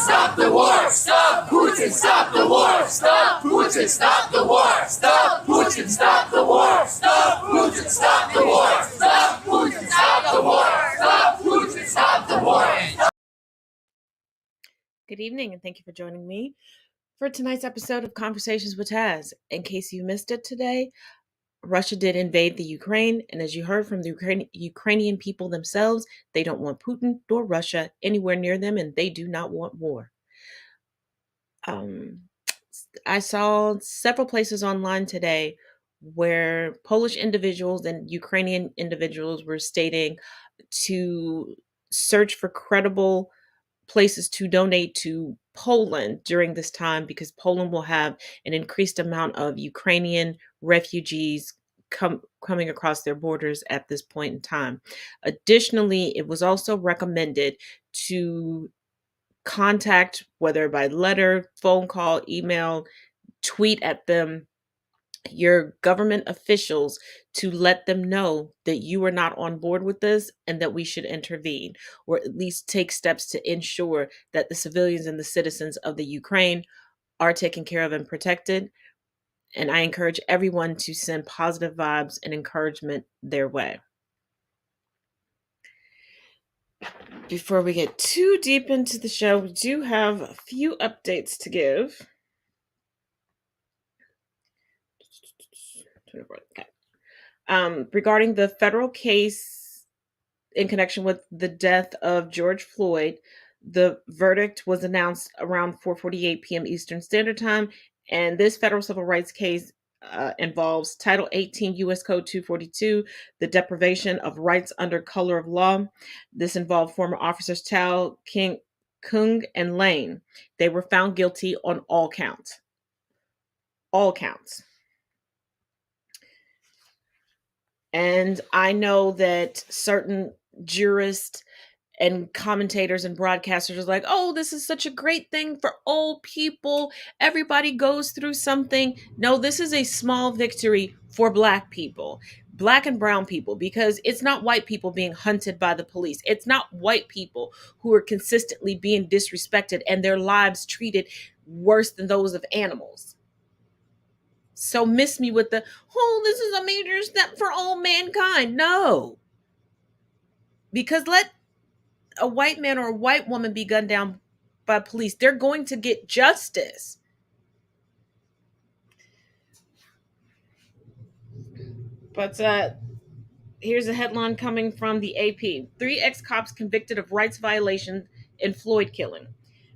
stop the war! Stop Putin! Stop the war! Stop Putin! Stop the war! Stop Putin! Stop the war! Stop Putin! Stop the war! Stop Putin! Stop the war! Stop Putin! Stop the war! Good evening, and thank you for joining me for tonight's episode of Conversations with Taz. In case you missed it today, Russia did invade the Ukraine, and as you heard from the Ukrainian people themselves, they don't want Putin nor Russia anywhere near them, and they do not want war. I saw several places online today where Polish individuals and Ukrainian individuals were stating to search for credible places to donate to Poland during this time because Poland will have an increased amount of Ukrainian refugees coming across their borders at this point in time. Additionally, it was also recommended to contact, whether by letter, phone call, email, tweet at them, your government officials, to let them know that you are not on board with this and that we should intervene, or at least take steps to ensure that the civilians and the citizens of the Ukraine are taken care of and protected. And I encourage everyone to send positive vibes and encouragement their way. Before we get too deep into the show, we do have a few updates to give. Regarding the federal case in connection with the death of George Floyd, the verdict was announced around 4:48 p.m. Eastern Standard Time, and this federal civil rights case involves Title 18 U.S. Code 242, the deprivation of rights under color of law. This involved former officers Tao, Kung, and Lane. They were found guilty on all counts. All counts. And I know that certain jurists and commentators and broadcasters are like, oh, this is such a great thing for old people. Everybody goes through something. No, this is a small victory for Black people, Black and brown people, because it's not white people being hunted by the police. It's not white people who are consistently being disrespected and their lives treated worse than those of animals. So miss me with the, oh, this is a major step for all mankind. No. Because let a white man or a white woman be gunned down by police, they're going to get justice. But here's a headline coming from the AP. 3 ex-cops convicted of rights violation in Floyd killing.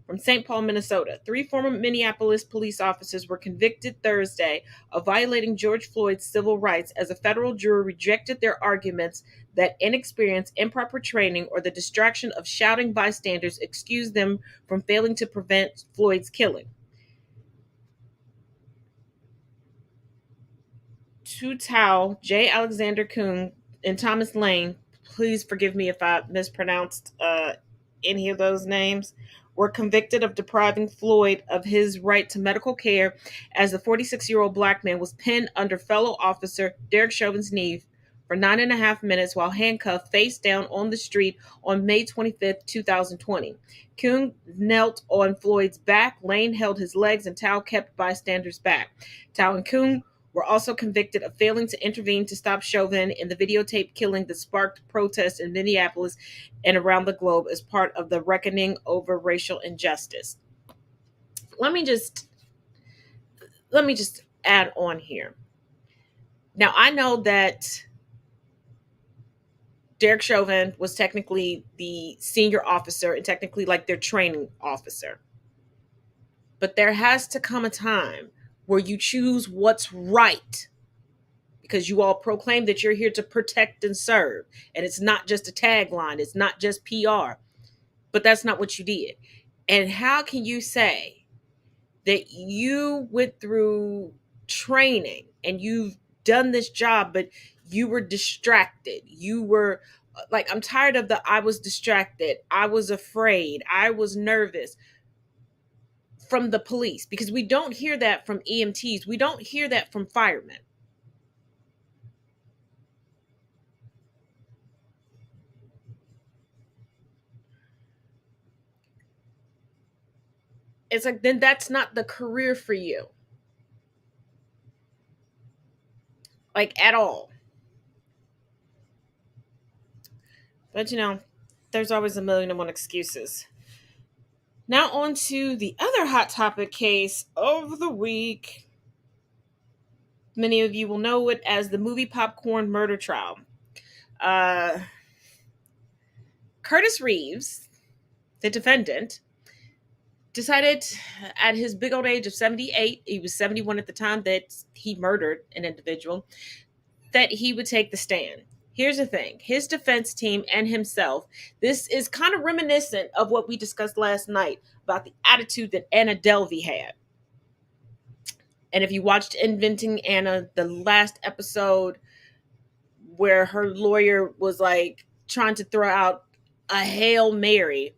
From St. Paul, Minnesota, 3 former Minneapolis police officers were convicted Thursday of violating George Floyd's civil rights as a federal jury rejected their arguments that inexperience, improper training, or the distraction of shouting bystanders excused them from failing to prevent Floyd's killing. Tu Tao, J. Alexander Kung, and Thomas Lane, please forgive me if I mispronounced any of those names, were convicted of depriving Floyd of his right to medical care as the 46-year-old Black man was pinned under fellow officer Derek Chauvin's knee for 9.5 minutes while handcuffed face down on the street on May 25th, 2020. Kung knelt on Floyd's back, Lane held his legs, and Tao kept bystanders back. Tao and Kung were also convicted of failing to intervene to stop Chauvin in the videotaped killing that sparked protests in Minneapolis and around the globe as part of the reckoning over racial injustice. Let me just add on here. Now, I know that Derek Chauvin was technically the senior officer and technically like their training officer. But there has to come a time where you choose what's right, because you all proclaim that you're here to protect and serve. And it's not just a tagline, it's not just PR, but that's not what you did. And how can you say that you went through training and you've done this job, but you were distracted? You were like, I'm tired of the I was distracted, I was afraid, I was nervous from the police, because we don't hear that from EMTs. We don't hear that from firemen. it's like, then that's not the career for you. Like, at all. But there's always a million and one excuses. Now on to the other hot topic case of the week. Many of you will know it as the movie popcorn murder trial. Curtis Reeves, the defendant, decided at his big old age of 78, he was 71 at the time that he murdered an individual, that he would take the stand. Here's the thing. His defense team and himself, this is kind of reminiscent of what we discussed last night about the attitude that Anna Delvey had. And if you watched Inventing Anna, the last episode where her lawyer was like trying to throw out a Hail Mary,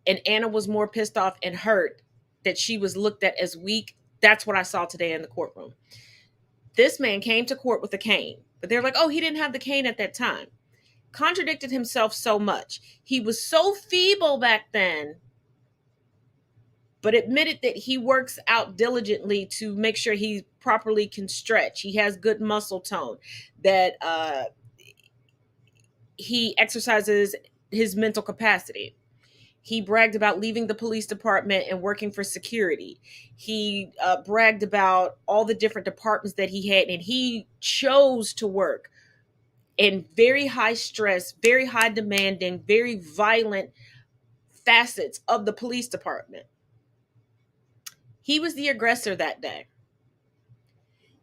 and Anna was more pissed off and hurt that she was looked at as weak, that's what I saw today in the courtroom. This man came to court with a cane, but they're like, oh, he didn't have the cane at that time. Contradicted himself so much. He was so feeble back then, but admitted that he works out diligently to make sure he properly can stretch. He has good muscle tone, that he exercises his mental capacity. He bragged about leaving the police department and working for security. He bragged about all the different departments that he had, and he chose to work in very high stress, very high demanding, very violent facets of the police department. He was the aggressor that day.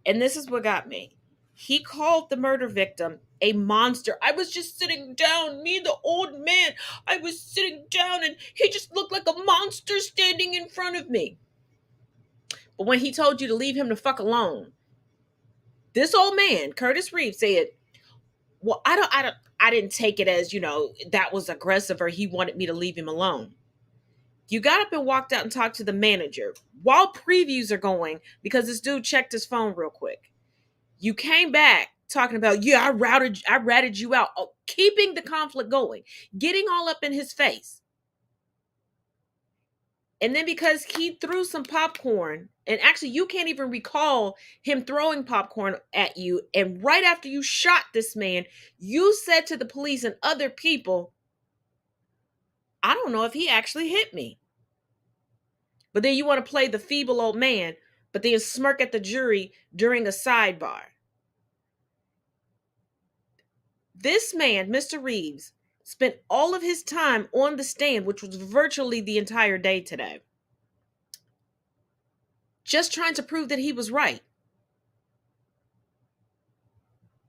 And this is what got me. He called the murder victim a monster. I was just sitting down, me, the old man. I was sitting down and he just looked like a monster standing in front of me. But when he told you to leave him the fuck alone, this old man, Curtis Reeves, said, well, I didn't take it as, that was aggressive or he wanted me to leave him alone. You got up and walked out and talked to the manager while previews are going because this dude checked his phone real quick. You came back talking about, I ratted you out, keeping the conflict going, getting all up in his face. And then because he threw some popcorn, and actually you can't even recall him throwing popcorn at you, and right after you shot this man, you said to the police and other people, I don't know if he actually hit me. But then you want to play the feeble old man, but then smirk at the jury during a sidebar. This man, Mr. Reeves, spent all of his time on the stand, which was virtually the entire day today, just trying to prove that he was right.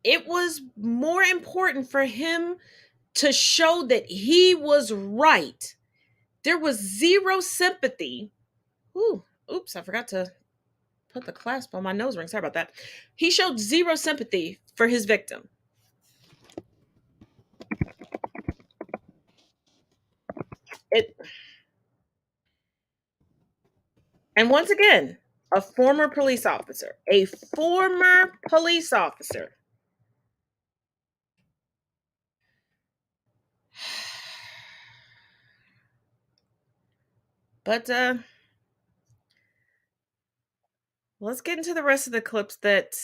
It was more important for him to show that he was right. There was zero sympathy. Oops, I forgot to put the clasp on my nose ring. Sorry about that. He showed zero sympathy for his victim. And once again, a former police officer. But let's get into the rest of the clips that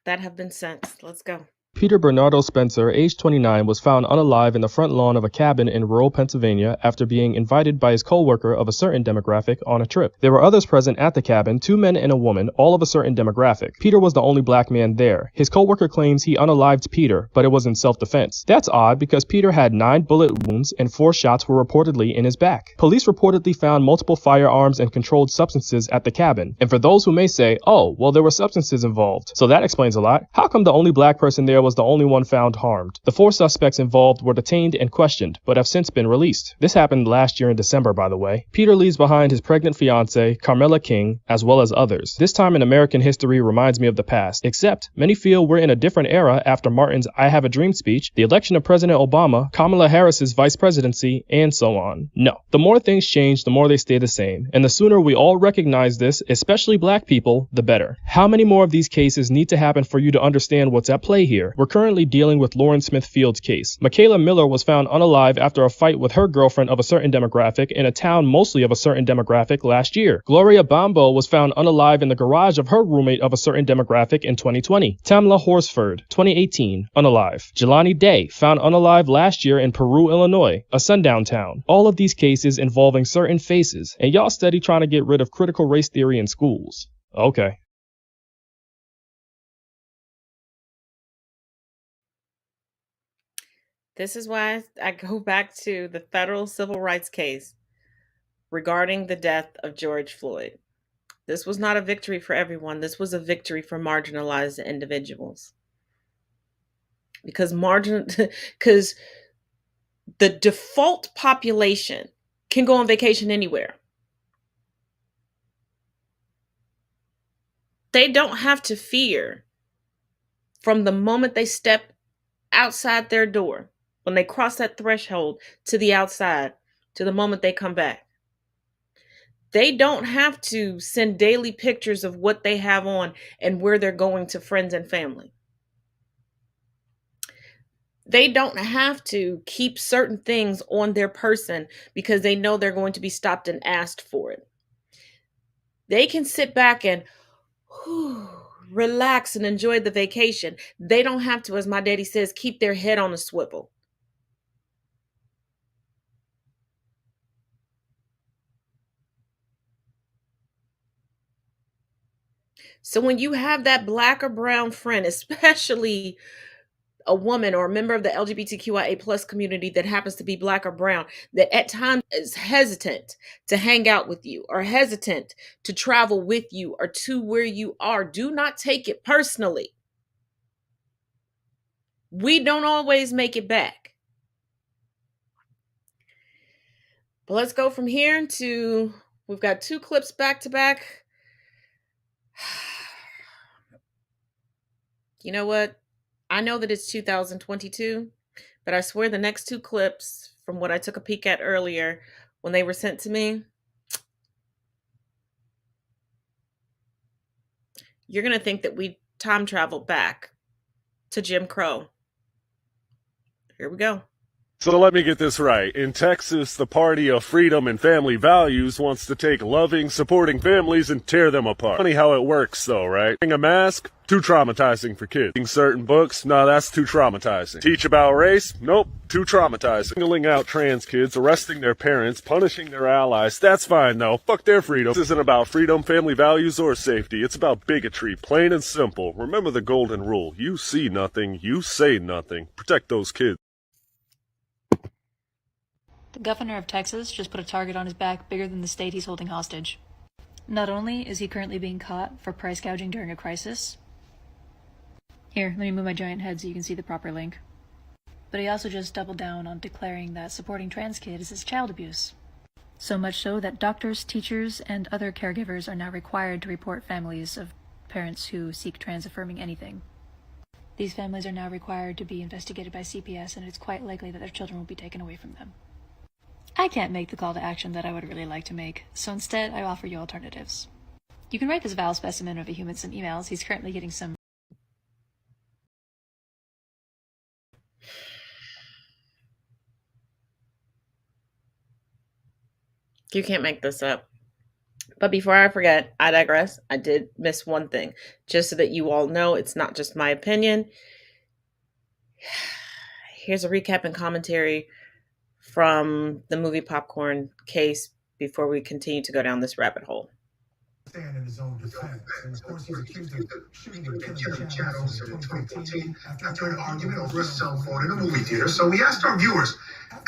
have been sent. Let's go. Peter Bernardo Spencer, age 29, was found unalive in the front lawn of a cabin in rural Pennsylvania after being invited by his co-worker of a certain demographic on a trip. There were others present at the cabin, 2 men and a woman, all of a certain demographic. Peter was the only black man there. His co-worker claims he unalived Peter, but it was in self-defense. That's odd because Peter had 9 bullet wounds and 4 shots were reportedly in his back. Police reportedly found multiple firearms and controlled substances at the cabin. And for those who may say, oh, well, there were substances involved, so that explains a lot. How come the only black person there was the only one found harmed? The 4 suspects involved were detained and questioned, but have since been released. This happened last year in December, by the way. Peter leaves behind his pregnant fiancée, Carmela King, as well as others. This time in American history reminds me of the past, except many feel we're in a different era after Martin's I Have a Dream speech, the election of President Obama, Kamala Harris's vice presidency, and so on. No. The more things change, the more they stay the same. And the sooner we all recognize this, especially black people, the better. How many more of these cases need to happen for you to understand what's at play here? Miller. We're currently dealing with Lauren Smith Field's case. Michaela Miller was found unalive after a fight with her girlfriend of a certain demographic in a town mostly of a certain demographic last year. Gloria Bombo was found unalive in the garage of her roommate of a certain demographic in 2020. Tamla Horsford, 2018, unalive. Jelani Day, found unalive last year in Peru, Illinois, a sundown town. All of these cases involving certain faces, and y'all steady trying to get rid of critical race theory in schools. Okay. This is why I go back to the federal civil rights case regarding the death of George Floyd. This was not a victory for everyone. This was a victory for marginalized individuals. Because the default population can go on vacation anywhere. They don't have to fear from the moment they step outside their door, when they cross that threshold to the outside, to the moment they come back. They don't have to send daily pictures of what they have on and where they're going to friends and family. They don't have to keep certain things on their person because they know they're going to be stopped and asked for it. They can sit back and relax and enjoy the vacation. They don't have to, as my daddy says, keep their head on a swivel. So when you have that black or brown friend, especially a woman or a member of the LGBTQIA plus community that happens to be black or brown, that at times is hesitant to hang out with you or hesitant to travel with you or to where you are, do not take it personally. We don't always make it back. But let's go from here to, we've got 2 clips back to back. You know what? I know that it's 2022, but I swear the next 2 clips, from what I took a peek at earlier when they were sent to me, you're going to think that we time traveled back to Jim Crow. Here we go. So let me get this right. In Texas, the party of freedom and family values wants to take loving, supporting families and tear them apart. Funny how it works though, right? Wearing a mask? Too traumatizing for kids. Reading certain books? No, that's too traumatizing. Teach about race? Nope, too traumatizing. Singling out trans kids, arresting their parents, punishing their allies? That's fine though. Fuck their freedom. This isn't about freedom, family values, or safety. It's about bigotry, plain and simple. Remember the golden rule. You see nothing, you say nothing. Protect those kids. The governor of Texas just put a target on his back bigger than the state he's holding hostage. Not only is he currently being caught for price gouging during a crisis. Here, let me move my giant head so you can see the proper link. But he also just doubled down on declaring that supporting trans kids is child abuse. So much so that doctors, teachers, and other caregivers are now required to report families of parents who seek trans-affirming anything. These families are now required to be investigated by CPS, and it's quite likely that their children will be taken away from them. I can't make the call to action that I would really like to make, so instead I offer you alternatives. You can write this vile specimen of a human some emails. He's currently getting some... You can't make this up. But before I forget, I digress. I did miss one thing. Just so that you all know, it's not just my opinion. Here's a recap and commentary from the movie Popcorn case before we continue to go down this rabbit hole. Stand in his own defense. And of course, he's accused of shooting and killing Chad Olson in 2014 after an argument over a cell phone in a movie theater. So we asked our viewers,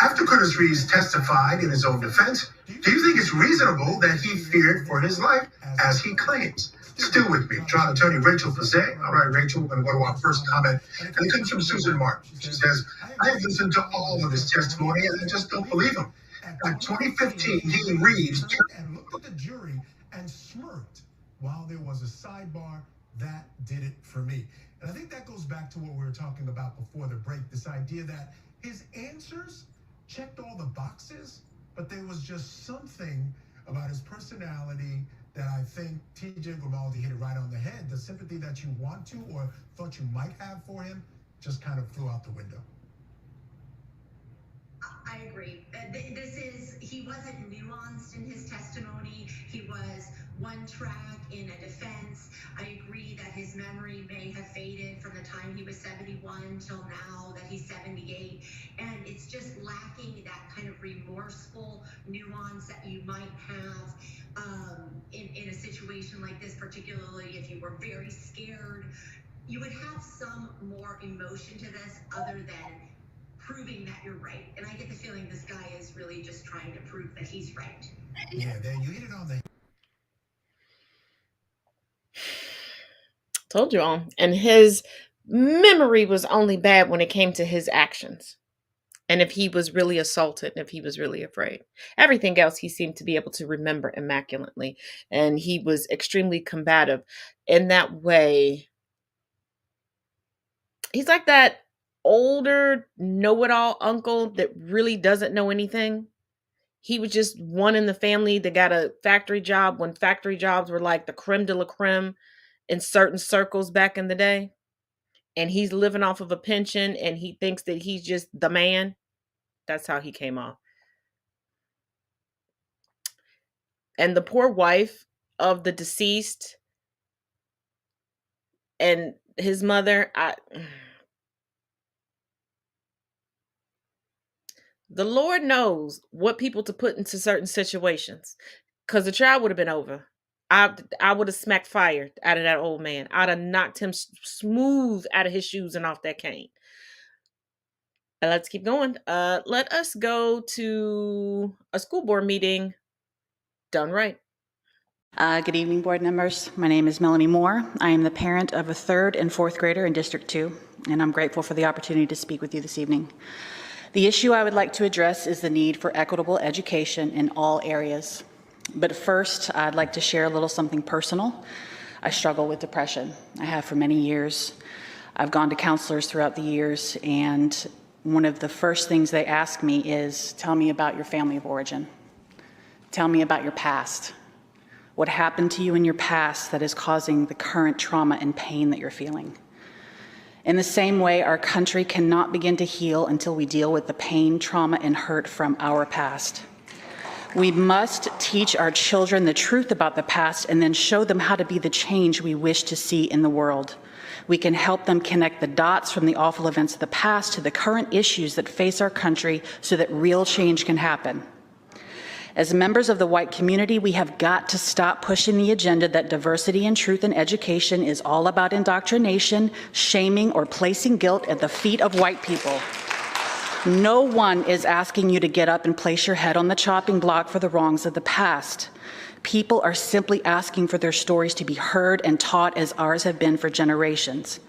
after Curtis Reeves testified in his own defense, do you think it's reasonable that he feared for his life, as he claims? Still with me, trial attorney Rachel Fazet. All right, Rachel, we're going to go to our first comment. And it comes from Susan Martin. She says, I've listened to all of his testimony and I just don't believe him. In 2015, Dean Reeves turned and looked at the jury and smirked while there was a sidebar. That did it for me. And I think that goes back to what we were talking about before the break, this idea that his answers checked all the boxes, but there was just something about his personality that I think TJ Grimaldi hit it right on the head. The sympathy that you want to or thought you might have for him just kind of flew out the window. I agree. He wasn't nuanced in his testimony. He was one track in a defense. I agree that his memory may have faded from the time he was 71 till now that he's 78. And it's just lacking that kind of remorseful nuance that you might have in a situation like this, particularly if you were very scared. You would have some more emotion to this other than proving that you're right. And I get the feeling this guy is really just trying to prove that he's right. Yeah, there you hit it on the. Told you all. And his memory was only bad when it came to his actions. And if he was really assaulted, and if he was really afraid. Everything else he seemed to be able to remember immaculately. And he was extremely combative in that way. He's like that older know-it-all uncle that really doesn't know anything. He was just one in the family that got a factory job when factory jobs were like the creme de la creme in certain circles back in the day. And he's living off of a pension and he thinks that he's just the man. That's how he came off. And the poor wife of the deceased and his mother, the Lord knows what people to put into certain situations, because the trial would have been over. I would have smacked fire out of that old man. I'd have knocked him smooth out of his shoes and off that cane. Let's keep going. Let us go to a school board meeting done right. Good evening, board members. My name is Melanie Moore. I am the parent of a 3rd and 4th grader in District 2, and I'm grateful for the opportunity to speak with you this evening. The issue I would like to address is the need for equitable education in all areas. But first, I'd like to share a little something personal. I struggle with depression. I have for many years. I've gone to counselors throughout the years, and one of the first things they ask me is, tell me about your family of origin. Tell me about your past. What happened to you in your past that is causing the current trauma and pain that you're feeling? In the same way, our country cannot begin to heal until we deal with the pain, trauma, and hurt from our past. We must teach our children the truth about the past and then show them how to be the change we wish to see in the world. We can help them connect the dots from the awful events of the past to the current issues that face our country so that real change can happen. As members of the white community, we have got to stop pushing the agenda that diversity and truth in education is all about indoctrination, shaming, or placing guilt at the feet of white people. No one is asking you to get up and place your head on the chopping block for the wrongs of the past. People are simply asking for their stories to be heard and taught as ours have been for generations.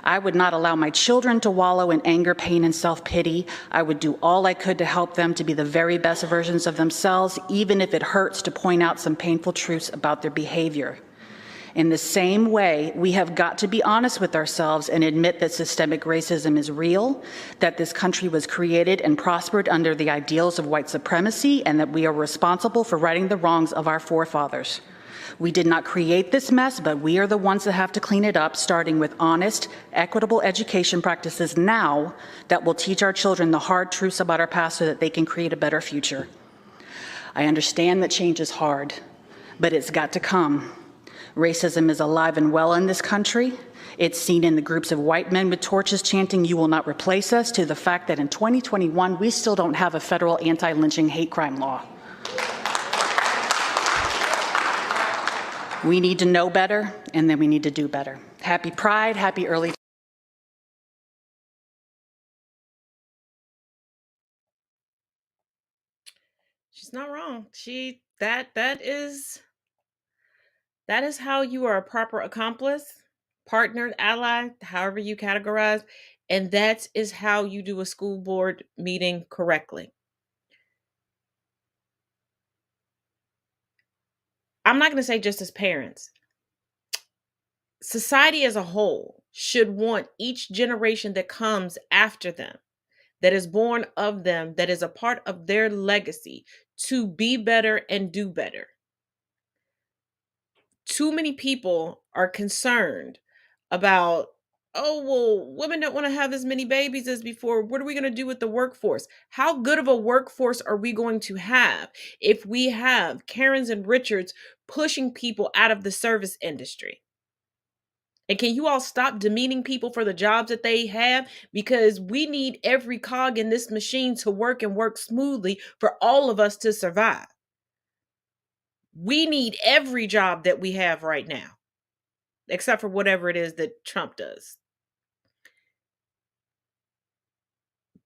I would not allow my children to wallow in anger, pain, and self-pity. I would do all I could to help them to be the very best versions of themselves, even if it hurts to point out some painful truths about their behavior. In the same way, we have got to be honest with ourselves and admit that systemic racism is real, that this country was created and prospered under the ideals of white supremacy, and that we are responsible for righting the wrongs of our forefathers. We did not create this mess, but we are the ones that have to clean it up, starting with honest, equitable education practices now that will teach our children the hard truths about our past so that they can create a better future. I understand that change is hard, but it's got to come. Racism is alive and well in this country. It's seen in the groups of white men with torches chanting, "You will not replace us," to the fact that in 2021, we still don't have a federal anti-lynching hate crime law. We need to know better, and then we need to do better. Happy Pride, happy early. She's not wrong. That is how you are a proper accomplice, partner, ally, however you categorize, and that is how you do a school board meeting correctly. I'm not going to say just as parents. Society as a whole should want each generation that comes after them, that is born of them, that is a part of their legacy, to be better and do better. Too many people are concerned about oh, well, women don't want to have as many babies as before. What are we going to do with the workforce? How good of a workforce are we going to have if we have Karens and Richards pushing people out of the service industry? And can you all stop demeaning people for the jobs that they have? Because we need every cog in this machine to work and work smoothly for all of us to survive. We need every job that we have right now, except for whatever it is that Trump does.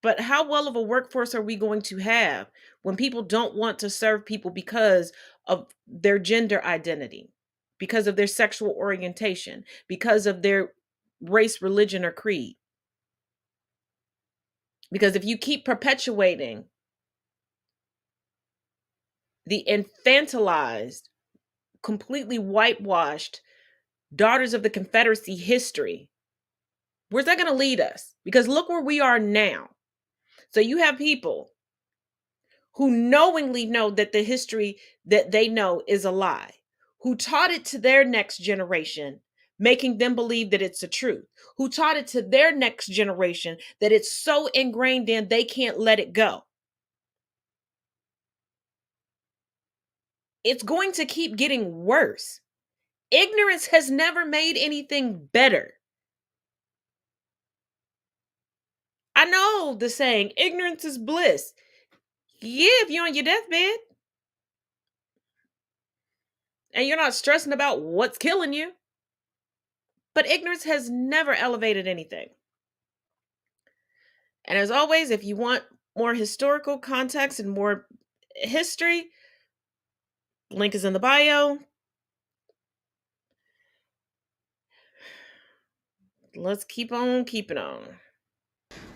But how well of a workforce are we going to have when people don't want to serve people because of their gender identity, because of their sexual orientation, because of their race, religion, or creed? Because if you keep perpetuating the infantilized, completely whitewashed Daughters of the Confederacy history, where's that going to lead us? Because look where we are now. So you have people who knowingly know that the history that they know is a lie, who taught it to their next generation, making them believe that it's the truth, who taught it to their next generation that it's so ingrained in they can't let it go. It's going to keep getting worse. Ignorance has never made anything better. I know the saying, ignorance is bliss. Yeah, if you're on your deathbed and you're not stressing about what's killing you. But ignorance has never elevated anything. And as always, if you want more historical context and more history, link is in the bio. Let's keep on keeping on.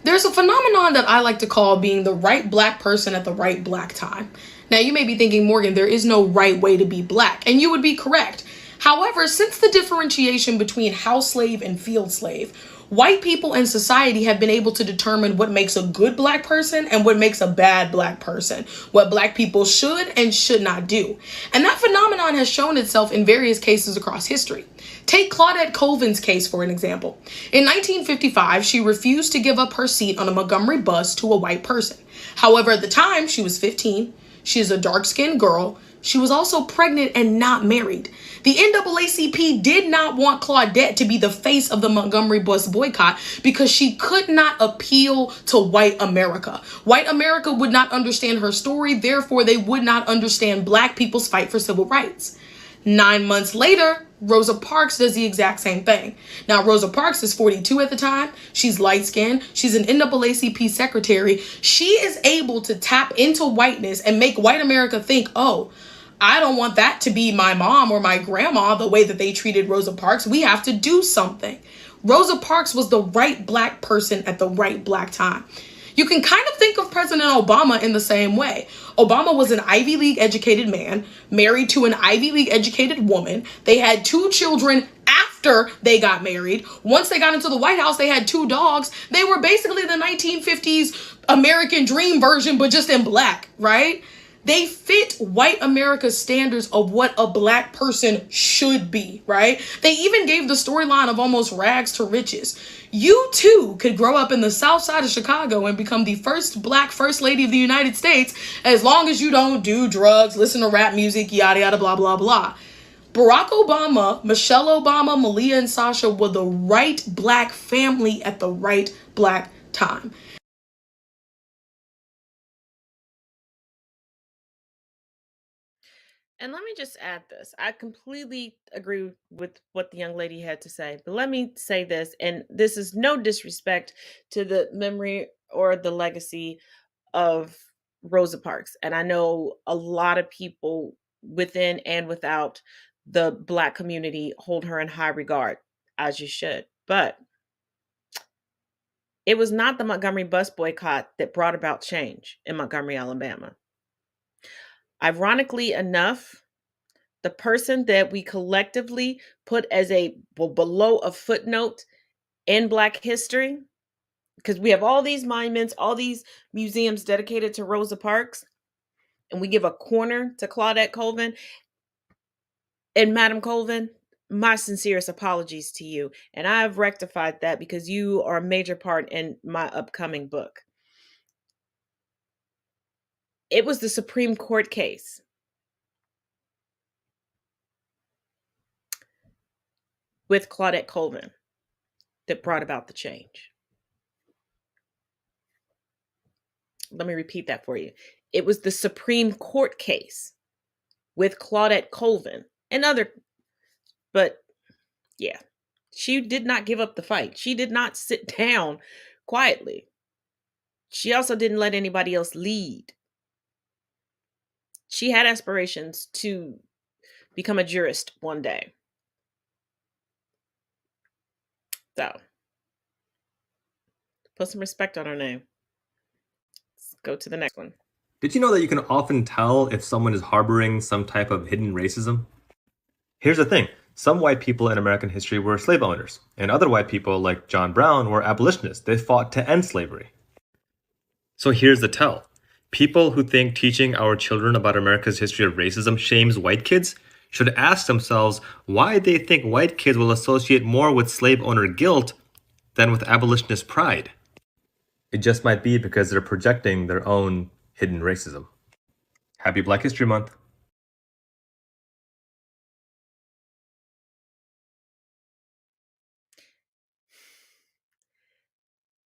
There's a phenomenon that I like to call being the right black person at the right black time. Now, you may be thinking, Morgan, there is no right way to be black, and you would be correct. However, since the differentiation between house slave and field slave, white people in society have been able to determine what makes a good black person and what makes a bad black person, what black people should and should not do. And that phenomenon has shown itself in various cases across history. Take Claudette Colvin's case for an example. In 1955, she refused to give up her seat on a Montgomery bus to a white person. However, at the time, she was 15. She is a dark-skinned girl. She was also pregnant and not married. The NAACP did not want Claudette to be the face of the Montgomery bus boycott because she could not appeal to white America. White America would not understand her story, therefore they would not understand black people's fight for civil rights. 9 months later, Rosa Parks does the exact same thing. Now, Rosa Parks is 42 at the time. She's light-skinned. She's an NAACP secretary. She is able to tap into whiteness and make white America think, oh, I don't want that to be my mom or my grandma the way that they treated Rosa Parks. We have to do something. Rosa Parks was the right black person at the right black time. You can kind of think of President Obama in the same way. Obama was an Ivy League educated man, married to an Ivy League educated woman. They had 2 children after they got married. Once they got into the White House, they had 2 dogs. They were basically the 1950s American dream version, but just in black, right? They fit white America's standards of what a black person should be, right? They even gave the storyline of almost rags to riches. You too could grow up in the South Side of Chicago and become the first black first lady of the United States as long as you don't do drugs, listen to rap music, yada, yada, blah, blah, blah. Barack Obama, Michelle Obama, Malia, and Sasha were the right black family at the right black time. And let me just add this. I completely agree with what the young lady had to say. But let me say this, and this is no disrespect to the memory or the legacy of Rosa Parks. And I know a lot of people within and without the Black community hold her in high regard, as you should. But it was not the Montgomery bus boycott that brought about change in Montgomery, Alabama. Ironically enough, the person that we collectively put as below a footnote in Black history, because we have all these monuments, all these museums dedicated to Rosa Parks, and we give a corner to Claudette Colvin and Madam Colvin, my sincerest apologies to you. And I've rectified that because you are a major part in my upcoming book. It was the Supreme Court case with Claudette Colvin that brought about the change. Let me repeat that for you. It was the Supreme Court case with Claudette Colvin and but yeah, she did not give up the fight. She did not sit down quietly. She also didn't let anybody else lead. She had aspirations to become a jurist one day. So, put some respect on her name. Let's go to the next one. Did you know that you can often tell if someone is harboring some type of hidden racism? Here's the thing. Some white people in American history were slave owners, and other white people, like John Brown, were abolitionists. They fought to end slavery. So here's the tell. People who think teaching our children about America's history of racism shames white kids should ask themselves why they think white kids will associate more with slave owner guilt than with abolitionist pride. It just might be because they're projecting their own hidden racism. Happy Black History Month.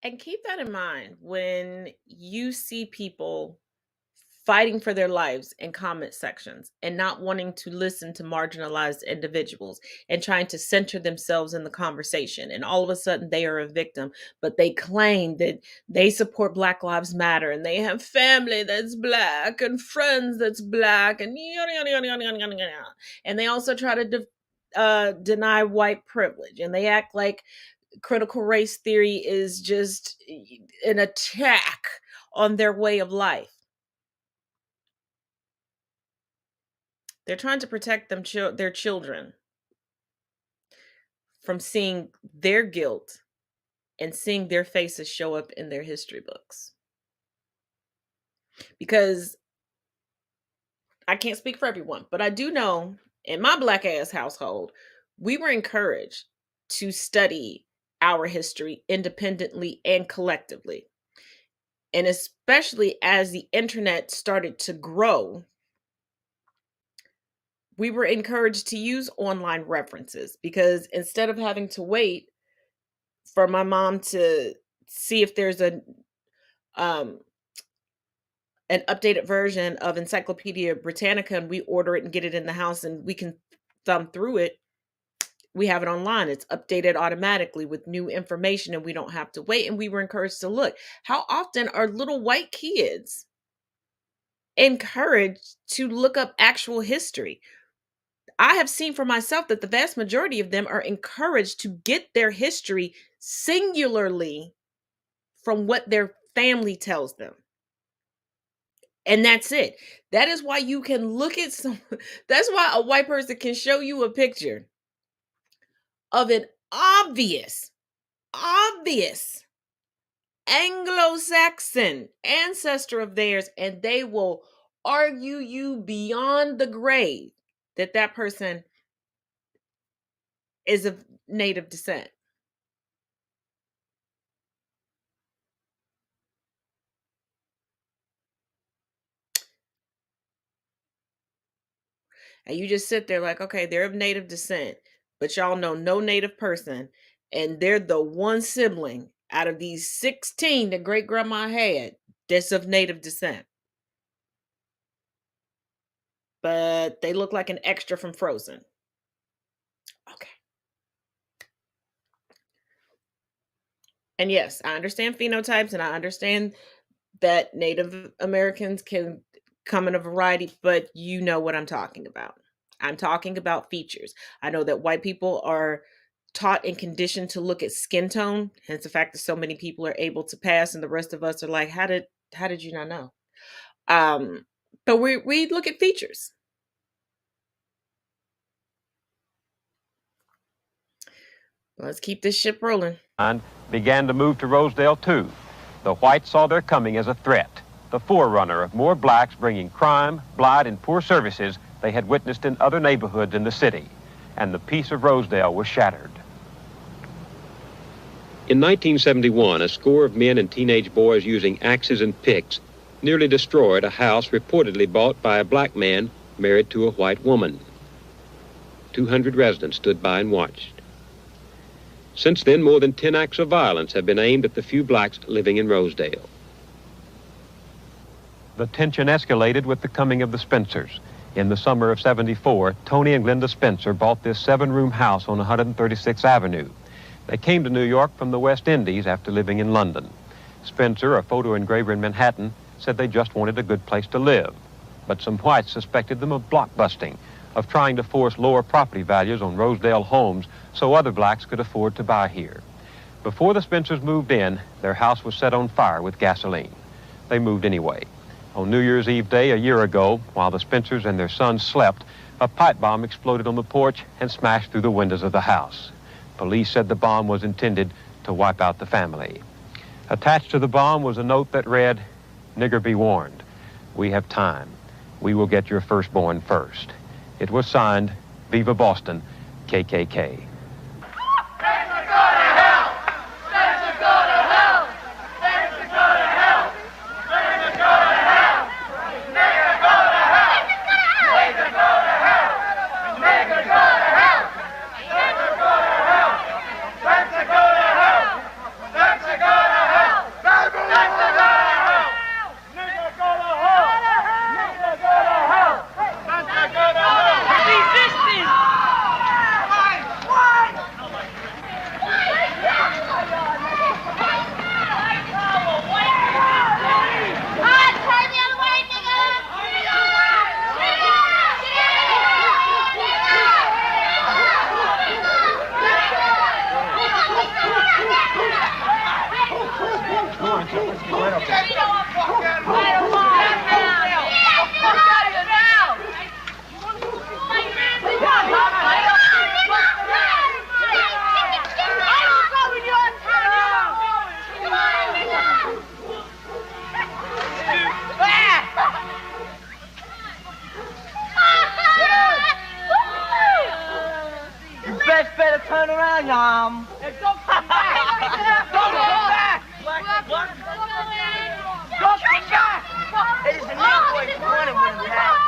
And keep that in mind when you see people fighting for their lives in comment sections and not wanting to listen to marginalized individuals and trying to center themselves in the conversation. And all of a sudden they are a victim, but they claim that they support Black Lives Matter and they have family that's Black and friends that's Black and yada, yada, yada, yada, yada, yada. And they also try to deny white privilege, and they act like critical race theory is just an attack on their way of life. They're trying to protect their children from seeing their guilt and seeing their faces show up in their history books. Because I can't speak for everyone, but I do know in my Black ass household, we were encouraged to study our history independently and collectively. And especially as the internet started to grow, we were encouraged to use online references, because instead of having to wait for my mom to see if there's an updated version of Encyclopedia Britannica and we order it and get it in the house and we can thumb through it, we have it online. It's updated automatically with new information and we don't have to wait. And we were encouraged to look. How often are little white kids encouraged to look up actual history? I have seen for myself that the vast majority of them are encouraged to get their history singularly from what their family tells them. And that's it. That is why you can look at that's why a white person can show you a picture of an obvious Anglo-Saxon ancestor of theirs, and they will argue you beyond the grave that that person is of native descent. And you just sit there like, okay, they're of native descent, but y'all know no native person, and they're the one sibling out of these 16 that great grandma had that's of native descent. But they look like an extra from Frozen. Okay. And yes, I understand phenotypes, and I understand that Native Americans can come in a variety, but you know what I'm talking about. I'm talking about features. I know that white people are taught and conditioned to look at skin tone, hence the fact that so many people are able to pass, and the rest of us are like, how did you not know? But we look at features. Let's keep this ship rolling. Began to move to Rosedale too. The whites saw their coming as a threat, the forerunner of more blacks bringing crime, blight, and poor services they had witnessed in other neighborhoods in the city. and the peace of Rosedale was shattered. In 1971, a score of men and teenage boys using axes and picks nearly destroyed a house reportedly bought by a black man married to a white woman. 200 residents stood by and watched. Since then, more than 10 acts of violence have been aimed at the few blacks living in Rosedale. The tension escalated with the coming of the Spencers. In the summer of '74, Tony and Glenda Spencer bought this 7-room house on 136th Avenue. They came to New York from the West Indies after living in London. Spencer, a photo engraver in Manhattan, said they just wanted a good place to live. But some whites suspected them of blockbusting, of trying to force lower property values on Rosedale homes so other blacks could afford to buy here. Before the Spencers moved in, their house was set on fire with gasoline. They moved anyway. On New Year's Eve day a year ago, while the Spencers and their son slept, a pipe bomb exploded on the porch and smashed through the windows of the house. Police said the bomb was intended to wipe out the family. Attached to the bomb was a note that read, "Nigger be warned. We have time. We will get your firstborn first." It was signed, "Viva Boston, KKK." Turn around, Yum. Don't come back. Don't come back. Don't come back. It is the Negro you wanted when you have.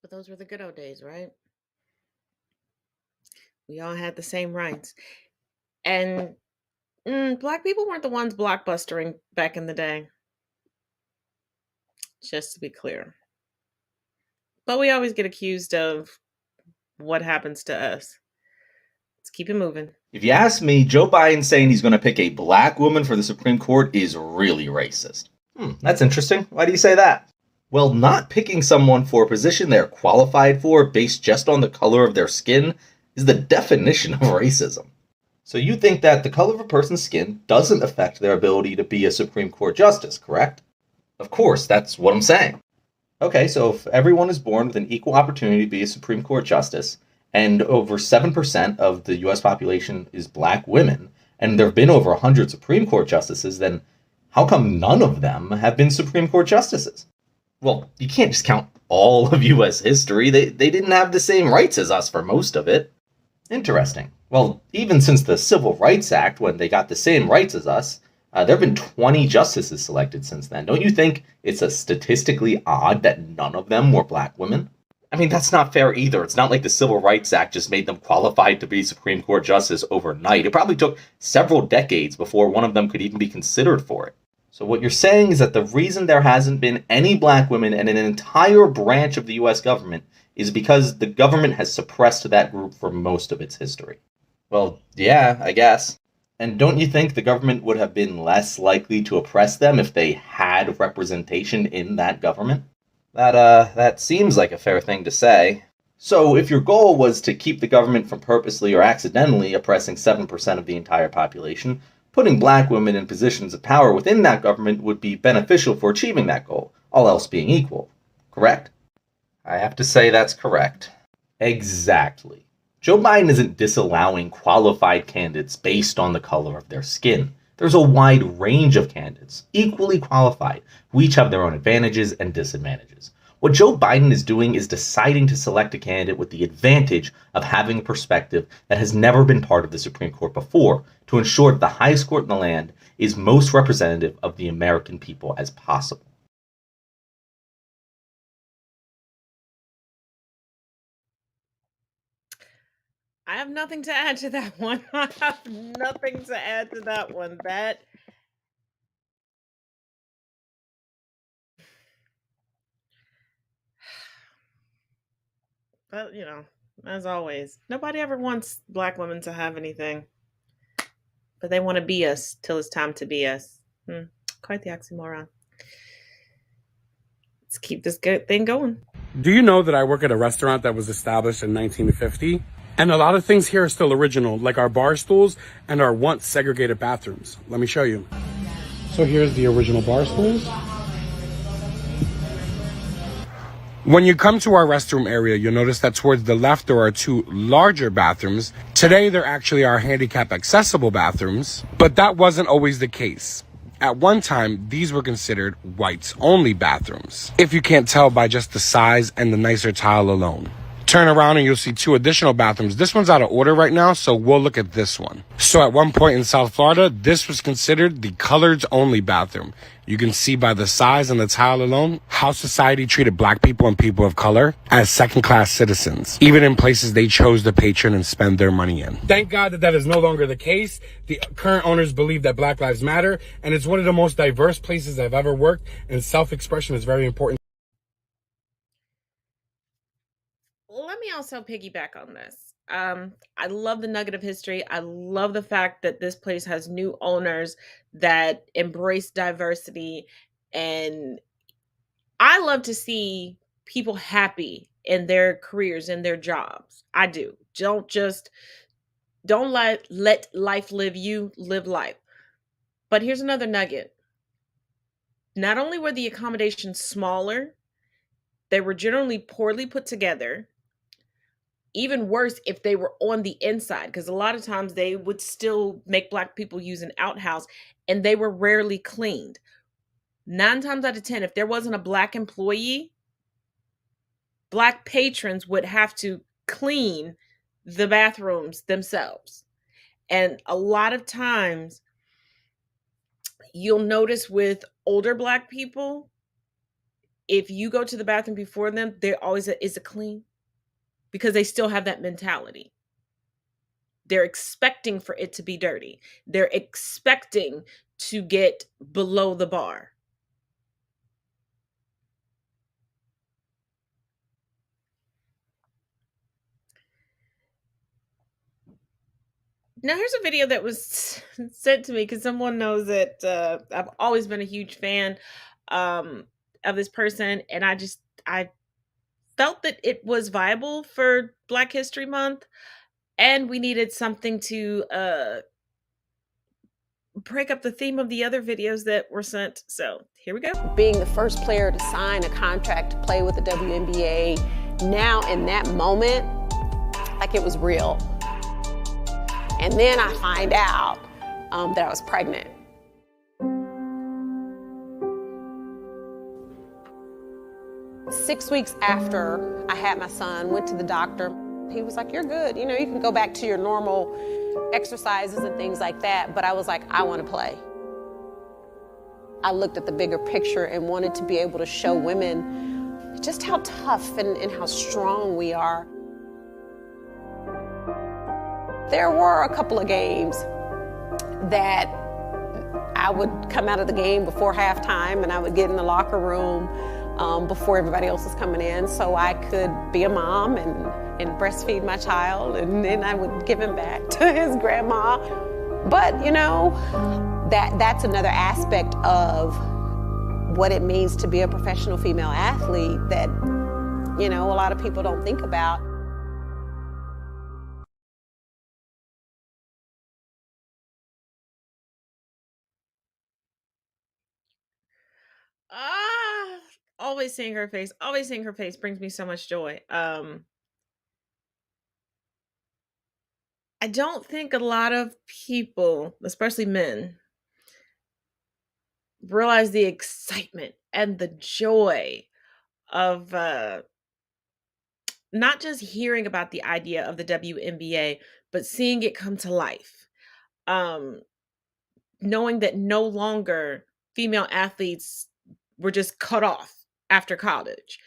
But those were the good old days, right? We all had the same rights. And black people weren't the ones blockbustering back in the day. Just to be clear. But we always get accused of what happens to us. Let's keep it moving. If you ask me, Joe Biden saying he's going to pick a black woman for the Supreme Court is really racist. That's interesting. Why do you say that? Well, not picking someone for a position they're qualified for based just on the color of their skin is the definition of racism. So you think that the color of a person's skin doesn't affect their ability to be a Supreme Court justice, correct? Of course, that's what I'm saying. Okay, so if everyone is born with an equal opportunity to be a Supreme Court justice, and over 7% of the US population is black women, and there have been over 100 Supreme Court justices, then how come none of them have been Supreme Court justices? Well, you can't just count all of US history. They didn't have the same rights as us for most of it. Interesting. Well, even since the Civil Rights Act, when they got the same rights as us, there have been 20 justices selected since then. Don't you think it's a statistically odd that none of them were black women? I mean, that's not fair either. It's not like the Civil Rights Act just made them qualified to be Supreme Court justice overnight. It probably took several decades before one of them could even be considered for it. So what you're saying is that the reason there hasn't been any black women in an entire branch of the US government is because the government has suppressed that group for most of its history. Well, yeah, I guess. And don't you think the government would have been less likely to oppress them if they had representation in that government? That seems like a fair thing to say. So if your goal was to keep the government from purposely or accidentally oppressing 7% of the entire population, putting black women in positions of power within that government would be beneficial for achieving that goal, all else being equal. Correct? I have to say that's correct. Exactly. Joe Biden isn't disallowing qualified candidates based on the color of their skin. There's a wide range of candidates, equally qualified, who each have their own advantages and disadvantages. What Joe Biden is doing is deciding to select a candidate with the advantage of having a perspective that has never been part of the Supreme Court before, to ensure that the highest court in the land is most representative of the American people as possible. I have nothing to add to that one. I have nothing to add to that one. But, as always, nobody ever wants Black women to have anything. But they want to be us till it's time to be us. Quite the oxymoron. Let's keep this good thing going. Do you know that I work at a restaurant that was established in 1950? And a lot of things here are still original, like our bar stools and our once segregated bathrooms. Let me show you. So here's the original bar stools. When you come to our restroom area, you'll notice that towards the left there are two larger bathrooms. Today, they're actually our handicap accessible bathrooms, but that wasn't always the case. At one time, these were considered whites-only bathrooms, if you can't tell by just the size and the nicer tile alone. Turn around and you'll see two additional bathrooms. This one's out of order right now, so we'll look at this one. So at one point in South Florida, this was considered the coloreds-only bathroom. You can see by the size and the tile alone how society treated Black people and people of color as second-class citizens, even in places they chose to patron and spend their money in. Thank God that is no longer the case. The current owners believe that Black Lives Matter, and it's one of the most diverse places I've ever worked, and self-expression is very important. Let me also piggyback on this. I love the nugget of history. I love the fact that this place has new owners that embrace diversity. And I love to see people happy in their careers, in their jobs. I do. Don't let life live you, live life. But here's another nugget. Not only were the accommodations smaller, they were generally poorly put together. Even worse if they were on the inside, because a lot of times they would still make Black people use an outhouse, and they were rarely cleaned. 9 times out of 10, if there wasn't a Black employee, Black patrons would have to clean the bathrooms themselves. And a lot of times, you'll notice with older Black people, if you go to the bathroom before them, there always is it clean? Because they still have that mentality. They're expecting for it to be dirty. They're expecting to get below the bar. Now, here's a video that was sent to me because someone knows that I've always been a huge fan of this person, and I felt that it was viable for Black History Month, and we needed something to break up the theme of the other videos that were sent. So here we go. Being the first player to sign a contract to play with the WNBA, now in that moment, like it was real. And then I find out that I was pregnant. Six weeks after I had my son, went to the doctor. He was like, "You're good. You can go back to your normal exercises and things like that." But I was like, I want to play. I looked at the bigger picture and wanted to be able to show women just how tough and how strong we are. There were a couple of games that I would come out of the game before halftime and I would get in the locker room before everybody else was coming in so I could be a mom and breastfeed my child, and then I would give him back to his grandma. But, that's another aspect of what it means to be a professional female athlete that, a lot of people don't think about. Always seeing her face brings me so much joy. I don't think a lot of people, especially men, realize the excitement and the joy of not just hearing about the idea of the WNBA, but seeing it come to life. Um, Knowing that no longer female athletes were just cut off after college,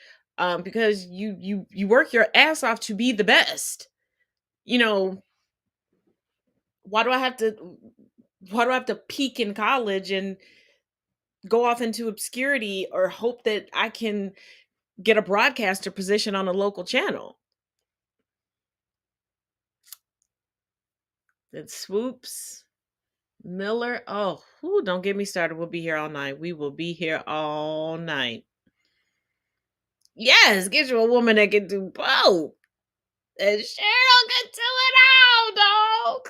because you work your ass off to be the best. You know, why do I have to? Why do I have to peak in college and go off into obscurity or hope that I can get a broadcaster position on a local channel? Then Swoops, Miller. Oh, don't get me started. We'll be here all night. We will be here all night. Yes, get you a woman that can do both. And Cheryl can do it all, dog.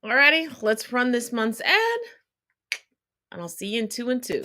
Alrighty, let's run this month's ad. And I'll see you in 2 and 2.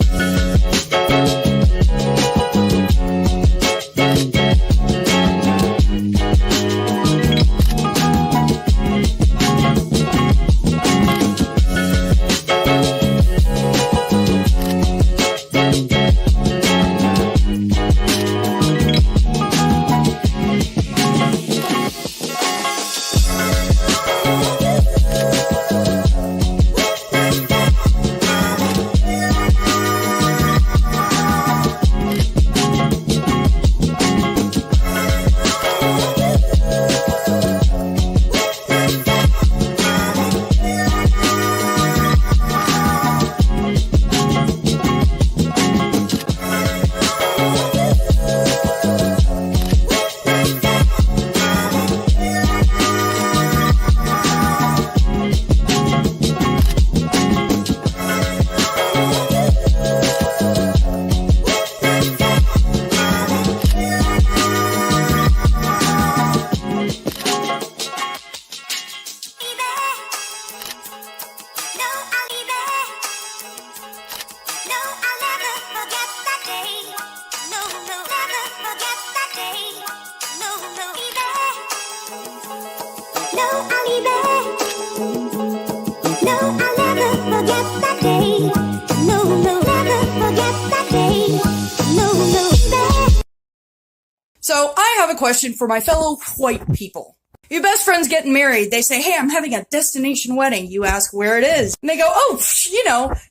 So I have a question for my fellow white people. Your best friend's getting married. They say, hey, I'm having a destination wedding. You ask where it is. And they go, oh,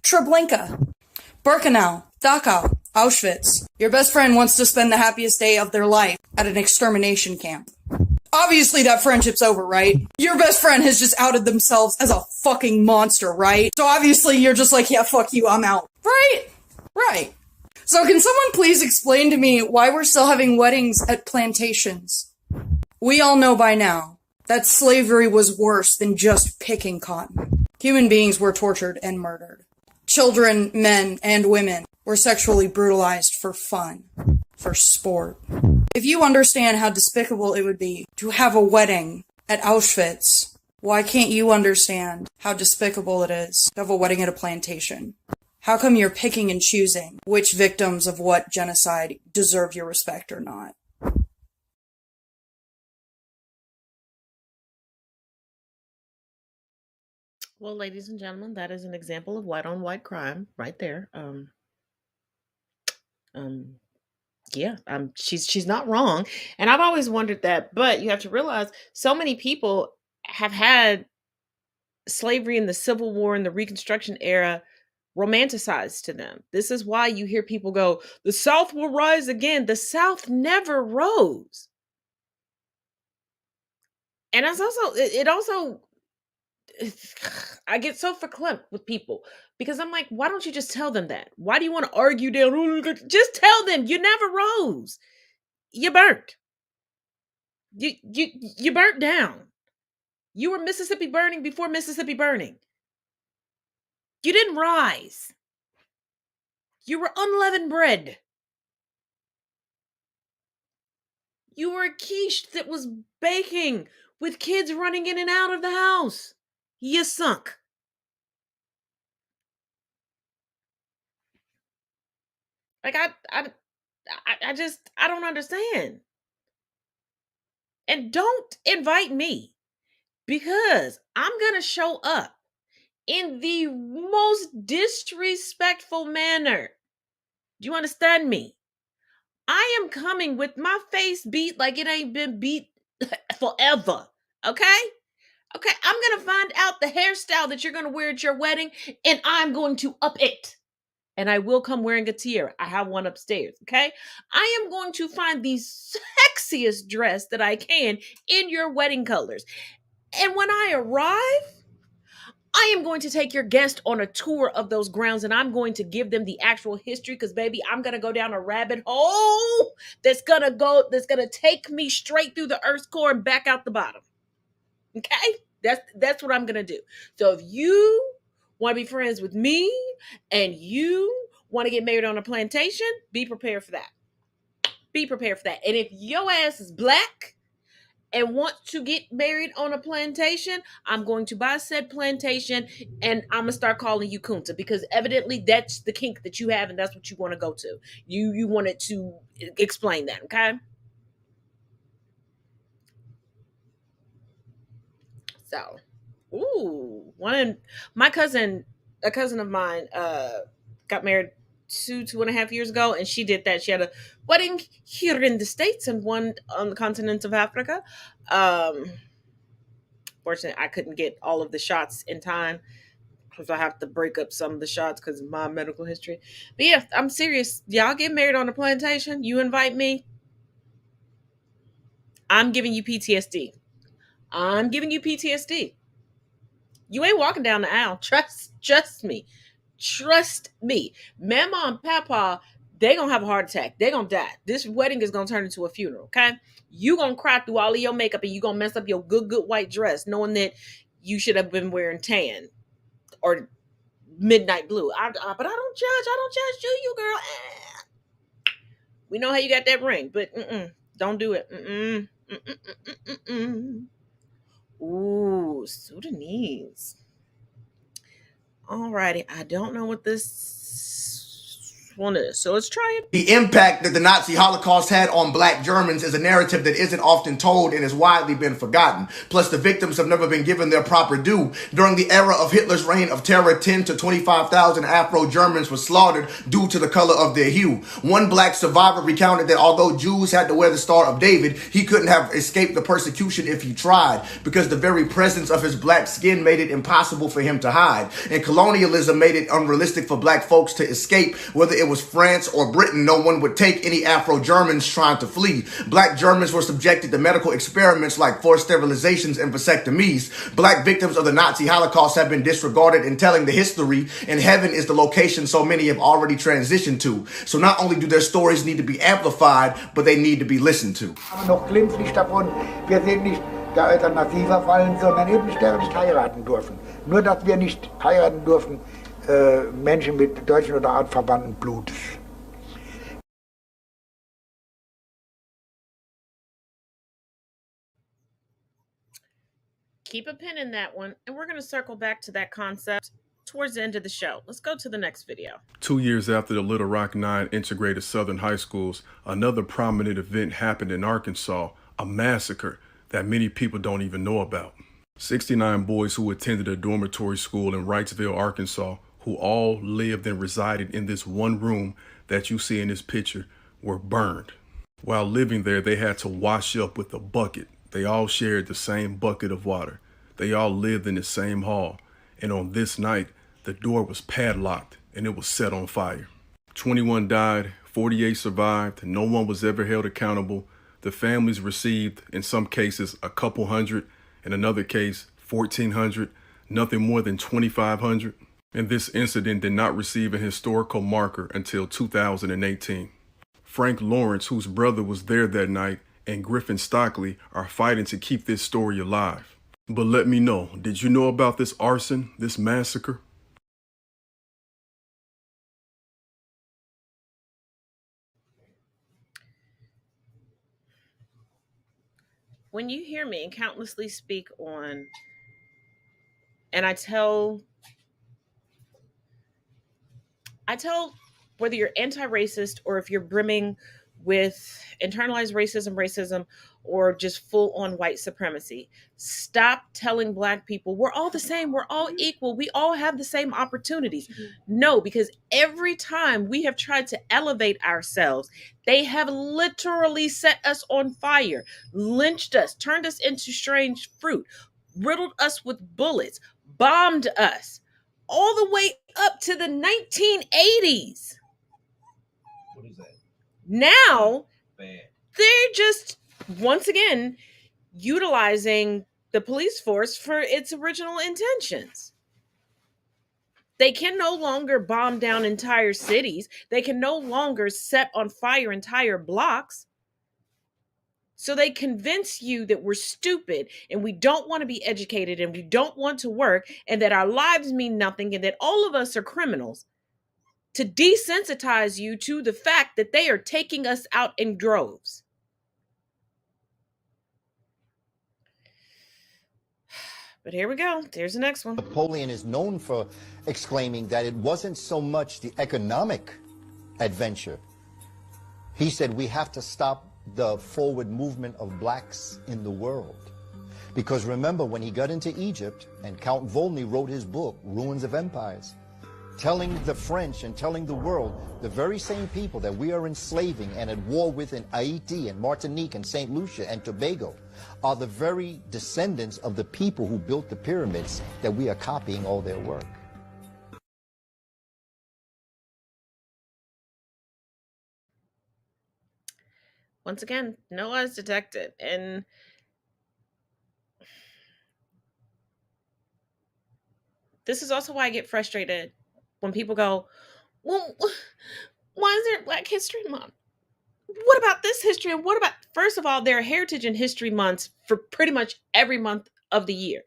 Treblinka, Birkenau, Dachau, Auschwitz. Your best friend wants to spend the happiest day of their life at an extermination camp. Obviously that friendship's over, right? Your best friend has just outed themselves as a fucking monster, right? So obviously you're just like, yeah, fuck you, I'm out. Right? Right. So can someone please explain to me why we're still having weddings at plantations? We all know by now that slavery was worse than just picking cotton. Human beings were tortured and murdered. Children, men, and women were sexually brutalized for fun, for sport. If you understand how despicable it would be to have a wedding at Auschwitz, why can't you understand how despicable it is to have a wedding at a plantation? How come you're picking and choosing which victims of what genocide deserve your respect or not? Well, ladies and gentlemen, that is an example of white on white crime right there. She's not wrong, and I've always wondered that. But you have to realize, so many people have had slavery in the Civil War and the Reconstruction era romanticized to them. This is why you hear people go, "The South will rise again." The South never rose, and that's also it. Also, I get so verklempt with people because I'm like, why don't you just tell them that? Why do you want to argue down? Just tell them you never rose. You burnt. You burnt down. You were Mississippi burning before Mississippi burning. You didn't rise. You were unleavened bread. You were a quiche that was baking with kids running in and out of the house. You sunk. Like I don't understand. And don't invite me because I'm going to show up in the most disrespectful manner. Do you understand me? I am coming with my face beat like it ain't been beat forever. Okay? Okay, I'm going to find out the hairstyle that you're going to wear at your wedding, and I'm going to up it. And I will come wearing a tiara. I have one upstairs, okay? I am going to find the sexiest dress that I can in your wedding colors. And when I arrive, I am going to take your guest on a tour of those grounds, and I'm going to give them the actual history because, baby, I'm going to go down a rabbit hole that's going to take me straight through the earth's core and back out the bottom. Okay? That's what I'm going to do. So if you want to be friends with me and you want to get married on a plantation, be prepared for that. Be prepared for that. And if your ass is black and want to get married on a plantation, I'm going to buy said plantation and I'm going to start calling you Kunta because evidently that's the kink that you have and that's what you want to go to. You wanted to explain that, okay? So, a cousin of mine got married 2.5 years ago, and she did that. She had a wedding here in the States and one on the continent of Africa. Fortunately, I couldn't get all of the shots in time because I have to break up some of the shots because of my medical history. But yeah, I'm serious. Y'all get married on a plantation. You invite me. I'm giving you PTSD. I'm giving you PTSD. You ain't walking down the aisle. Trust me. Trust me. Mama and Papa, they gonna have a heart attack. They gonna die. This wedding is gonna turn into a funeral, okay? You gonna cry through all of your makeup and you gonna mess up your good white dress knowing that you should have been wearing tan or midnight blue. But I don't judge you, girl. We know how you got that ring, but don't do it. Ooh, Sudanese. Alrighty, I don't know what this one is, so let's try it. The impact that the Nazi Holocaust had on black Germans is a narrative that isn't often told and has widely been forgotten. Plus, the victims have never been given their proper due. During the era of Hitler's reign of terror, 10 to 25,000 Afro-Germans were slaughtered due to the color of their hue. One black survivor recounted that although Jews had to wear the Star of David, he couldn't have escaped the persecution if he tried, because the very presence of his black skin made it impossible for him to hide. And colonialism made it unrealistic for black folks to escape. Whether it was France or Britain, no one would take any Afro-Germans trying to flee. Black Germans were subjected to medical experiments like forced sterilizations and vasectomies. Black victims of the Nazi Holocaust have been disregarded in telling the history, and heaven is the location so many have already transitioned to. So not only do their stories need to be amplified, but they need to be listened to. Aber noch glimpflich davon, wir sind nicht der Alternative verfallen, sondern eben nicht heiraten dürfen. Nur, dass wir nicht heiraten dürfen, Menschen mit deutschen oder artverwandten Blutes. Keep a pin in that one, and we're going to circle back to that concept towards the end of the show. Let's go to the next video. 2 years after the Little Rock 9 integrated Southern high schools, another prominent event happened in Arkansas, a massacre that many people don't even know about. 69 boys who attended a dormitory school in Wrightsville, Arkansas, who all lived and resided in this one room that you see in this picture, were burned. While living there, they had to wash up with a bucket. They all shared the same bucket of water. They all lived in the same hall. And on this night, the door was padlocked and it was set on fire. 21 died, 48 survived, no one was ever held accountable. The families received, in some cases, a couple hundred, in another case, 1,400, nothing more than 2,500. And this incident did not receive a historical marker until 2018. Frank Lawrence, whose brother was there that night, and Griffin Stockley are fighting to keep this story alive. But let me know, did you know about this arson, this massacre? When you hear me countlessly speak on, and I tell whether you're anti-racist or if you're brimming with internalized racism, or just full on white supremacy. Stop telling Black people we're all the same, we're all equal, we all have the same opportunities. No, because every time we have tried to elevate ourselves, they have literally set us on fire, lynched us, turned us into strange fruit, riddled us with bullets, bombed us, all the way up to the 1980s. What is that? Now, Bad. they're just, once again, utilizing the police force for its original intentions. They can no longer bomb down entire cities. They can no longer set on fire entire blocks. So they convince you that we're stupid and we don't want to be educated and we don't want to work and that our lives mean nothing and that all of us are criminals, to desensitize you to the fact that they are taking us out in droves. But here we go. There's the next one. Napoleon is known for exclaiming that it wasn't so much the economic adventure. He said we have to stop the forward movement of blacks in the world. Because remember, when he got into Egypt, and Count Volney wrote his book, Ruins of Empires, telling the French and telling the world, the very same people that we are enslaving and at war with in Haiti and Martinique and St. Lucia and Tobago are the very descendants of the people who built the pyramids that we are copying all their work. Once again, no lies detected. And this is also why I get frustrated when people go, well, why is there Black History Month? What about this history? And what about, first of all, there are heritage and history months for pretty much every month of the year.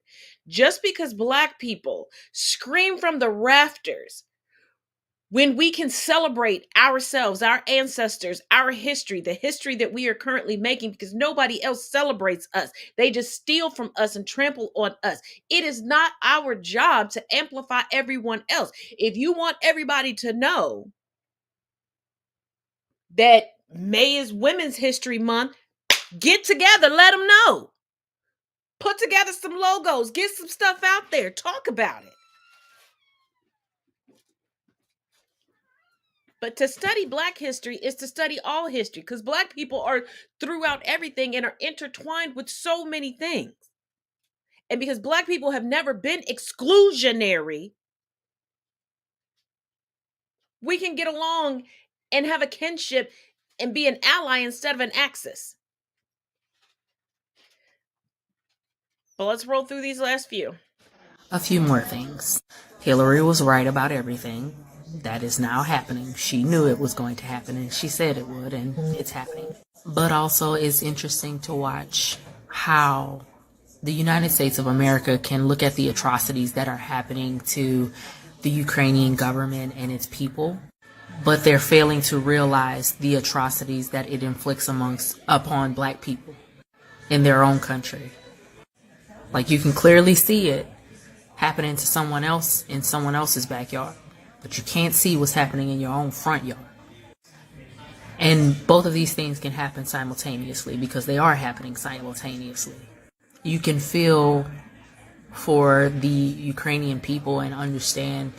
Just because Black people scream from the rafters when we can celebrate ourselves, our ancestors, our history, the history that we are currently making, because nobody else celebrates us. They just steal from us and trample on us. It is not our job to amplify everyone else. If you want everybody to know that May is Women's History Month, get together, let them know. Put together some logos, get some stuff out there, talk about it. But to study Black history is to study all history, because Black people are throughout everything and are intertwined with so many things. And because Black people have never been exclusionary, we can get along and have a kinship and be an ally instead of an axis. But let's roll through these last few. A few more things. Hillary was right about everything. That is now happening. She knew it was going to happen, and she said it would, and it's happening. But also, it's interesting to watch how the United States of America can look at the atrocities that are happening to the Ukrainian government and its people, but they're failing to realize the atrocities that it inflicts upon Black people in their own country. Like, you can clearly see it happening to someone else in someone else's backyard, but you can't see what's happening in your own front yard. And both of these things can happen simultaneously, because they are happening simultaneously. You can feel for the Ukrainian people and understand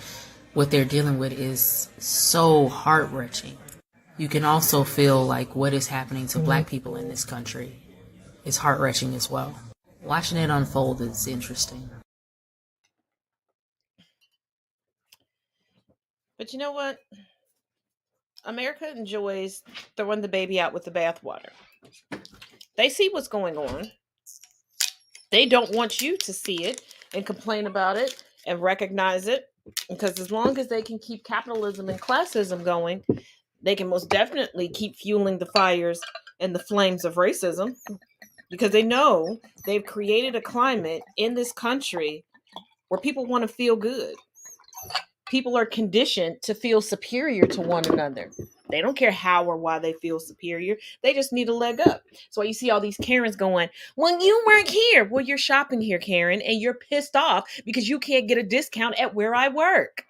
what they're dealing with is so heart-wrenching. You can also feel like what is happening to Black people in this country is heart-wrenching as well. Watching it unfold is interesting. But you know what? America enjoys throwing the baby out with the bathwater. They see what's going on. They don't want you to see it and complain about it and recognize it, because as long as they can keep capitalism and classism going, they can most definitely keep fueling the fires and the flames of racism, because they know they've created a climate in this country where people want to feel good. People are conditioned to feel superior to one another. They don't care how or why they feel superior. They just need a leg up. So you see all these Karens going, well, you weren't here. Well, you're shopping here, Karen, and you're pissed off because you can't get a discount at where I work.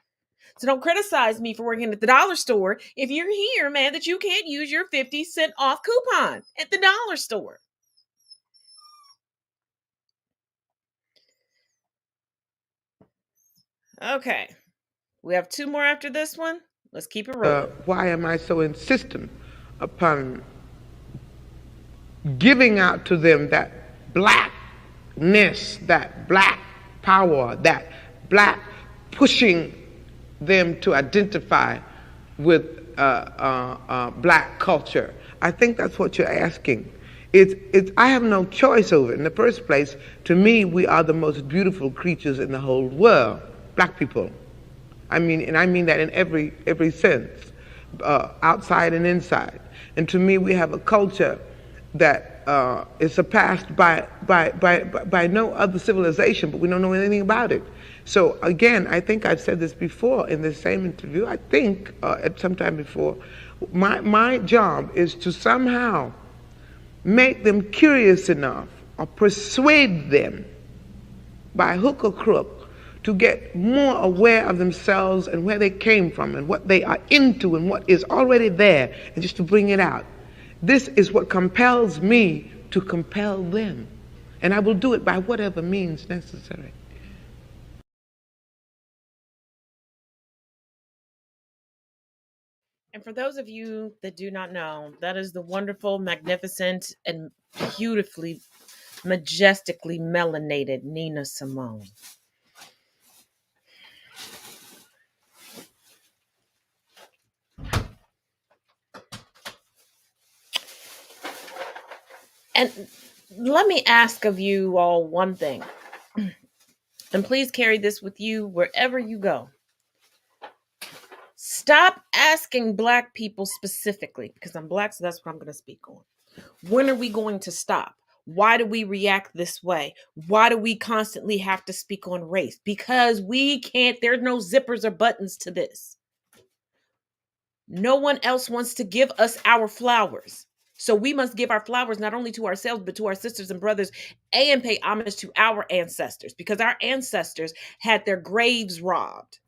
So don't criticize me for working at the dollar store if you're here mad that you can't use your 50-cent off coupon at the dollar store. Okay. We have 2 more after this one. Let's keep it rolling. Why am I so insistent upon giving out to them that blackness, that black power, that black pushing them to identify with black culture? I think that's what you're asking. I have no choice over it. In the first place, to me, we are the most beautiful creatures in the whole world, black people. I mean that in every sense, outside and inside. And to me, we have a culture that is surpassed by no other civilization, but we don't know anything about it. So again, I think I've said this before in this same interview, I think at some time before, my job is to somehow make them curious enough or persuade them by hook or crook to get more aware of themselves and where they came from and what they are into and what is already there, and just to bring it out. This is what compels me to compel them, and I will do it by whatever means necessary. And for those of you that do not know, that is the wonderful, magnificent, and beautifully, majestically melanated Nina Simone. And let me ask of you all one thing, and please carry this with you wherever you go. Stop asking Black people specifically, because I'm Black, so that's what I'm going to speak on. When are we going to stop? Why do we react this way? Why do we constantly have to speak on race? Because we can't, there's no zippers or buttons to this. No one else wants to give us our flowers. So we must give our flowers not only to ourselves, but to our sisters and brothers, and pay homage to our ancestors, because our ancestors had their graves robbed,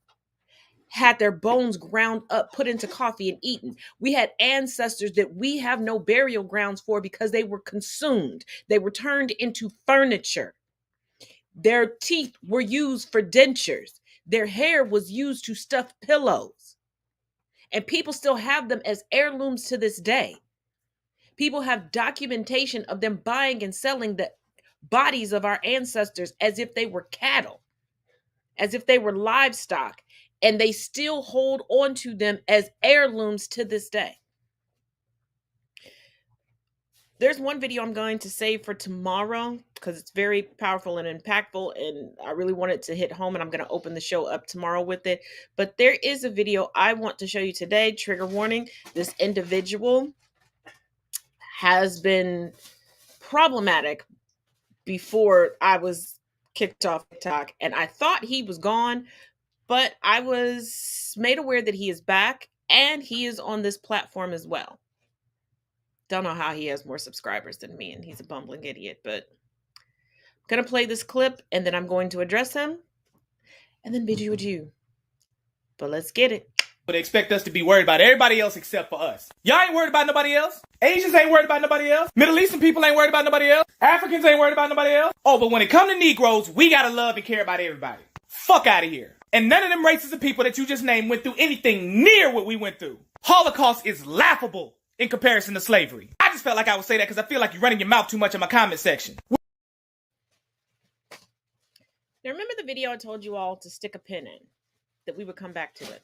had their bones ground up, put into coffee and eaten. We had ancestors that we have no burial grounds for because they were consumed. They were turned into furniture. Their teeth were used for dentures. Their hair was used to stuff pillows. And people still have them as heirlooms to this day. People have documentation of them buying and selling the bodies of our ancestors as if they were cattle, as if they were livestock, and they still hold on to them as heirlooms to this day. There's one video I'm going to save for tomorrow because it's very powerful and impactful, and I really want it to hit home, and I'm going to open the show up tomorrow with it. But there is a video I want to show you today. Trigger warning, this individual has been problematic before I was kicked off TikTok, and I thought he was gone, but I was made aware that he is back and he is on this platform as well. Don't know how he has more subscribers than me, and he's a bumbling idiot, but I'm going to play this clip and then I'm going to address him and then bid you adieu. But let's get it. But they expect us to be worried about everybody else except for us. Y'all ain't worried about nobody else. Asians ain't worried about nobody else. Middle Eastern people ain't worried about nobody else. Africans ain't worried about nobody else. Oh, but when it comes to Negroes, we gotta love and care about everybody. Fuck out of here. And none of them races of people that you just named went through anything near what we went through. Holocaust is laughable in comparison to slavery. I just felt like I would say that because I feel like you're running your mouth too much in my comment section. Now remember the video I told you all to stick a pin in, that we would come back to it.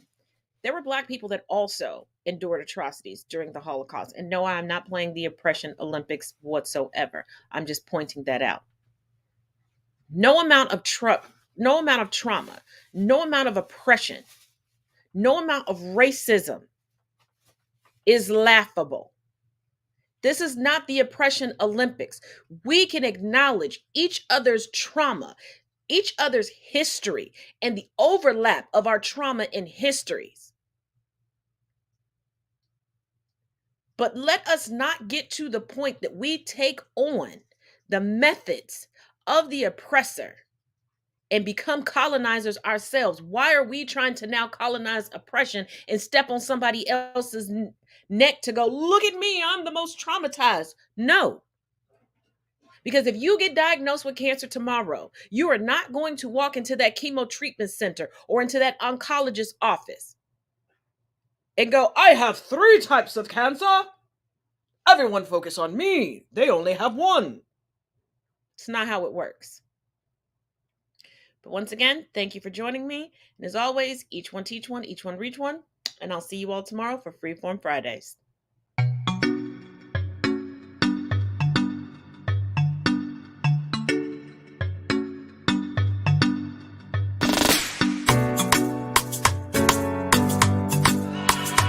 There were Black people that also endured atrocities during the Holocaust. And no, I'm not playing the oppression Olympics whatsoever. I'm just pointing that out. No amount of trauma, no amount of oppression, no amount of racism is laughable. This is not the oppression Olympics. We can acknowledge each other's trauma, each other's history, and the overlap of our trauma and histories. But let us not get to the point that we take on the methods of the oppressor and become colonizers ourselves? Why are we trying to now colonize oppression and step on somebody else's neck to go, look at me, I'm the most traumatized? No. Because if you get diagnosed with cancer tomorrow, you are not going to walk into that chemo treatment center or into that oncologist's office and go, I have 3 types of cancer. Everyone focus on me. They only have 1. It's not how it works. But once again, thank you for joining me. And as always, each one teach one, each one reach one. And I'll see you all tomorrow for Freeform Fridays.